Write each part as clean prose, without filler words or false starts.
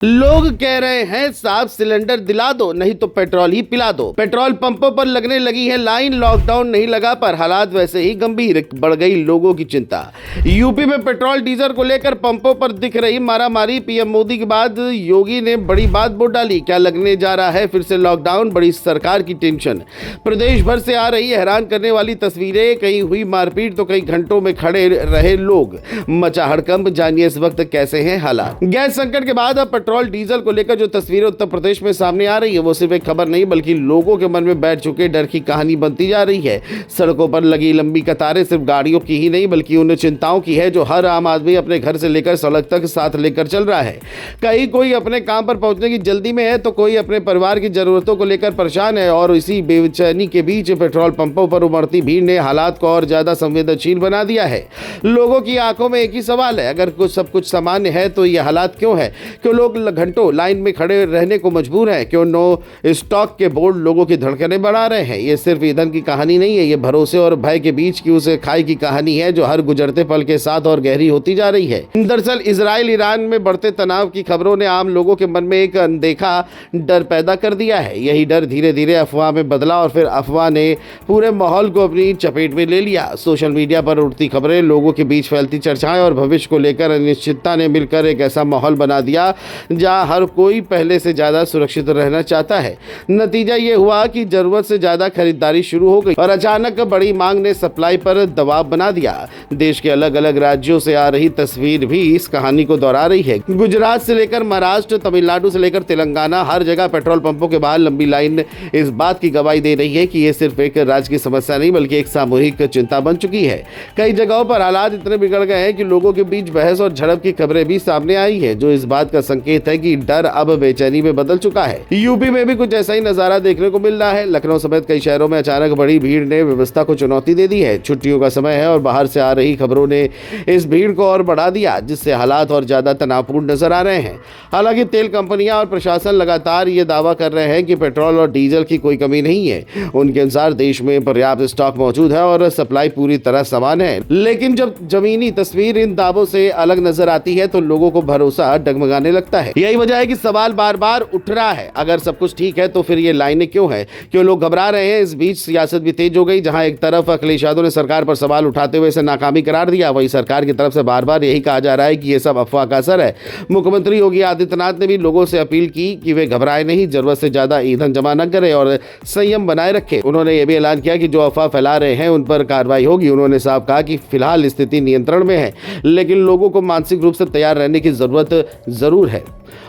लोग कह रहे हैं साफ सिलेंडर दिला दो नहीं तो पेट्रोल ही पिला दो। पेट्रोल पंपों पर लगने लगी है लाइन। लॉकडाउन नहीं लगा पर हालात वैसे ही गंभीर। बढ़ गई लोगों की चिंता। यूपी में पेट्रोल डीजल को लेकर पंपों पर दिख रही मारामारी। पीएम मोदी के बाद योगी ने बड़ी बात बोल डाली। क्या लगने जा रहा है फिर से लॉकडाउन? बड़ी सरकार की टेंशन। प्रदेश भर से आ रही हैरान करने वाली तस्वीरें। कहीं हुई मारपीट तो कई घंटों में खड़े रहे लोग। मचा हड़कंप। जानिए इस वक्त कैसे हैं हालात। गैस संकट के बाद अब पेट्रोल डीजल को लेकर जो तस्वीरें उत्तर प्रदेश में सामने आ रही है वो सिर्फ एक खबर नहीं बल्कि लोगों के मन में बैठ चुके डर की कहानी बनती जा रही है। सड़कों पर लगी लंबी कतारें सिर्फ गाड़ियों की ही नहीं बल्कि उन चिंताओं की है जो हर आम आदमी अपने घर से लेकर सड़क तक साथ लेकर चल रहा है। कहीं कोई अपने काम पर पहुंचने की जल्दी में है तो कोई अपने परिवार की जरूरतों को लेकर परेशान है। और इसी बेचैनी के बीच पेट्रोल पंपों पर उमड़ती भीड़ ने हालात को और ज्यादा संवेदनशील बना दिया है। लोगों की आंखों में एक ही सवाल है, अगर सब कुछ सामान्य है तो ये हालात क्यों है? क्यों लोग घंटों लाइन में खड़े रहने को मजबूर हैं? क्यों नो स्टॉक के बोर्ड लोगों की धड़कनें बढ़ा रहे हैं? ये सिर्फ ईंधन की कहानी नहीं है, ये भरोसे और भय के बीच की उस खाई की कहानी है जो हर गुजरते पल के साथ और गहरी होती जा रही है। दरअसल इजराइल ईरान में बढ़ते तनाव की खबरों ने आम लोगों के मन में एक अनदेखा डर पैदा कर दिया है। यही डर धीरे धीरे अफवाह में बदला और फिर अफवाह ने पूरे माहौल को अपनी चपेट में ले लिया। सोशल मीडिया पर उठती खबरें, लोगों के बीच फैलती चर्चाएं और भविष्य को लेकर अनिश्चितता ने मिलकर एक ऐसा माहौल बना दिया जहां हर कोई पहले से ज्यादा सुरक्षित रहना चाहता है। नतीजा ये हुआ कि जरूरत से ज्यादा खरीदारी शुरू हो गई और अचानक बड़ी मांग ने सप्लाई पर दबाव बना दिया। देश के अलग अलग राज्यों से आ रही तस्वीर भी इस कहानी को दोहरा रही है। गुजरात से लेकर महाराष्ट्र, तमिलनाडु से लेकर तेलंगाना, हर जगह पेट्रोल पंपों के बाहर लंबी लाइन इस बात की गवाही दे रही है कि ये सिर्फ एक राज्य की समस्या नहीं बल्कि एक सामूहिक चिंता बन चुकी है। कई जगहों पर हालात इतने बिगड़ गए हैं कि लोगों के बीच बहस और झड़प की खबरें भी सामने आई है जो इस बात का संकेत है कि डर अब बेचैनी में बदल चुका है। यूपी में भी कुछ ऐसा ही नजारा देखने को मिल रहा है। लखनऊ समेत कई शहरों में अचानक बड़ी भीड़ ने व्यवस्था को चुनौती दे दी है। छुट्टियों का समय है और बाहर से आ रही खबरों ने इस भीड़ को और बढ़ा दिया जिससे हालात और ज्यादा तनावपूर्ण नजर आ रहे हैं। हालांकि तेल कंपनियां और प्रशासन लगातार ये दावा कर रहे हैं कि पेट्रोल और डीजल की कोई कमी नहीं है। उनके अनुसार देश में पर्याप्त स्टॉक मौजूद है और सप्लाई पूरी तरह समान है। लेकिन जब जमीनी तस्वीर इन दावों से अलग नजर आती है तो लोगों को भरोसा डगमगाने लगता है। यही वजह है कि सवाल बार बार उठ रहा है, अगर सब कुछ ठीक है तो फिर ये लाइनें क्यों है? क्यों लोग घबरा रहे हैं? इस बीच सियासत भी तेज हो गई। जहां एक तरफ अखिलेश यादव ने सरकार पर सवाल उठाते हुए इसे नाकामी करार दिया, वहीं सरकार की तरफ से बार बार यही कहा जा रहा है कि ये सब अफवाह का असर है। मुख्यमंत्री योगी आदित्यनाथ ने भी लोगों से अपील की कि वे घबराए नहीं, जरूरत से ज्यादा ईंधन जमा न करें और संयम बनाए रखें। उन्होंने ये भी ऐलान किया कि जो अफवाह फैला रहे हैं उन पर कार्रवाई होगी। उन्होंने साफ कहा कि फिलहाल स्थिति नियंत्रण में है लेकिन लोगों को मानसिक रूप से तैयार रहने की जरूरत जरूर है।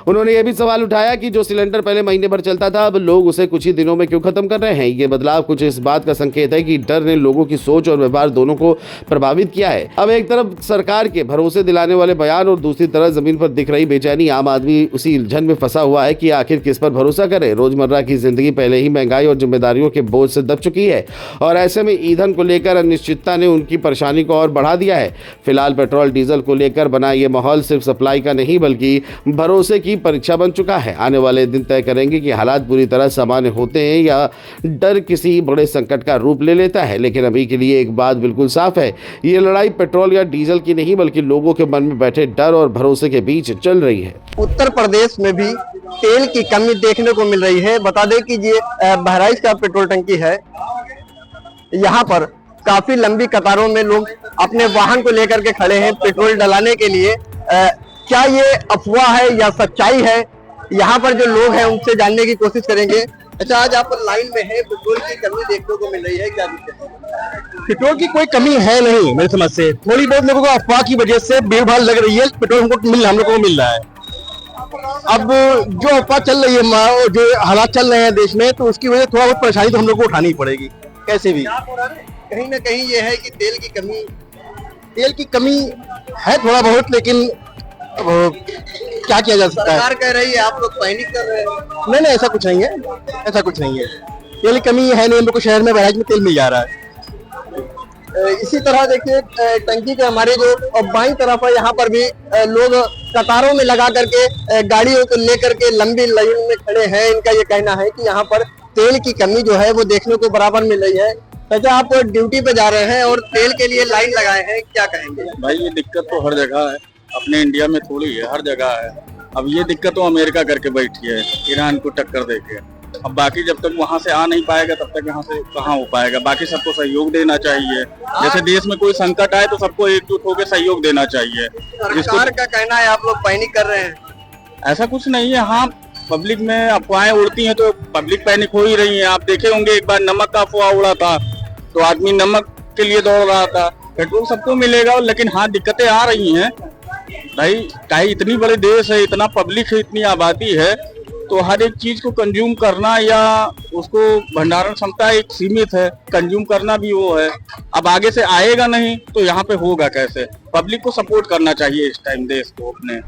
उन्होंने यह भी सवाल उठाया कि जो सिलेंडर पहले महीने भर चलता था अब लोग उसे कुछ ही दिनों में क्यों खत्म कर रहे हैं। ये बदलाव कुछ इस बात का संकेत है कि डर ने लोगों की सोच और व्यवहार दोनों को प्रभावित किया है। अब एक तरफ सरकार के भरोसे दिलाने वाले बयान और दूसरी तरफ जमीन पर दिख रही बेचैनी। आम आदमी उसी उलझन में फंसा हुआ है कि आखिर किस पर भरोसा करे। रोजमर्रा की जिंदगी पहले ही महंगाई और जिम्मेदारियों के बोझ से दब चुकी है और ऐसे में ईंधन को लेकर अनिश्चितता ने उनकी परेशानी को और बढ़ा दिया है। फिलहाल पेट्रोल डीजल को लेकर बना ये माहौल सिर्फ सप्लाई का नहीं बल्कि भरोसे की परीक्षा बन चुका है। आने वाले दिन तय करेंगे कि हालात पूरी तरह सामान्य होते हैं या डर किसी बड़े संकट का रूप ले लेता है। लेकिन अभी के लिए एक बात बिल्कुल साफ है, ये लड़ाई पेट्रोल या डीजल की नहीं बल्कि लोगों के मन में बैठे डर और भरोसे के बीच चल रही है। उत्तर प्रदेश में भी तेल की कमी देखने को मिल रही है। बता दें कि ये बहराइच का पेट्रोल टंकी है। यहाँ पर काफी लंबी कतारों में लोग अपने वाहन को लेकर के खड़े हैं पेट्रोल डलाने के लिए। क्या ये अफवाह है या सच्चाई है, यहाँ पर जो लोग हैं उनसे जानने की कोशिश करेंगे। अच्छा, आज आप लाइन में है, पेट्रोल की कमी देखने को मिल रही है, क्या दिक्कत है? पेट्रोल की कोई कमी है नहीं मेरी समझ से। थोड़ी बहुत लोगों को अफवाह की वजह से भीड़ भाड़ लग रही है। पेट्रोल हम लोगों को मिल रहा है। अब जो अफवाह चल रही है, जो हालात चल रहे हैं देश में, तो उसकी वजह थोड़ा बहुत परेशानी तो हम लोग को उठानी पड़ेगी कैसे भी। कहीं ना कहीं ये है कि तेल की कमी है थोड़ा बहुत, लेकिन अब क्या किया जा सकता है। सरकार कह रही है, आप लोग पैनिक कर रहे हैं। नहीं, ऐसा कुछ नहीं है, ऐसा कुछ नहीं है। तेल की कमी है नहीं, हम लोग को शहर में बहराइच में तेल मिल जा रहा है। इसी तरह देखिए टंकी के हमारे जो बाईं तरफ है, यहाँ पर भी लोग कतारों में लगा करके गाड़ियों को लेकर के लंबी लाइन में खड़े हैं। इनका ये कहना है कि यहाँ पर तेल की कमी जो है वो देखने को बराबर मिल रही है। अच्छा, आप ड्यूटी पे जा रहे हैं और तेल के लिए लाइन लगाए हैं, क्या कहेंगे? भाई ये दिक्कत तो हर जगह है, अपने इंडिया में थोड़ी है, हर जगह है। अब ये दिक्कत तो अमेरिका करके बैठी है, ईरान को टक्कर देके। अब बाकी जब तक वहां से आ नहीं पाएगा तब तक यहाँ से कहाँ हो पाएगा। बाकी सबको सहयोग देना चाहिए। जैसे देश में कोई संकट आए तो सबको एकजुट होकर सहयोग देना चाहिए। सरकार का कहना है आप लोग पैनिक कर रहे हैं। ऐसा कुछ नहीं है। हाँ, पब्लिक में अफवाहें उड़ती हैं तो पब्लिक पैनिक हो ही रही है। आप देखे होंगे एक बार नमक का अफवाह उड़ा था तो आदमी नमक के लिए दौड़ रहा था। पेट्रोल सबको मिलेगा, लेकिन हाँ दिक्कतें आ रही हैं भाई। इतनी बड़े देश है, इतना पब्लिक है, इतनी आबादी है, तो हर एक चीज को कंज्यूम करना या उसको भंडारण क्षमता एक सीमित है, कंज्यूम करना भी वो है। अब आगे से आएगा नहीं तो यहाँ पे होगा कैसे? पब्लिक को सपोर्ट करना चाहिए इस टाइम देश को अपने।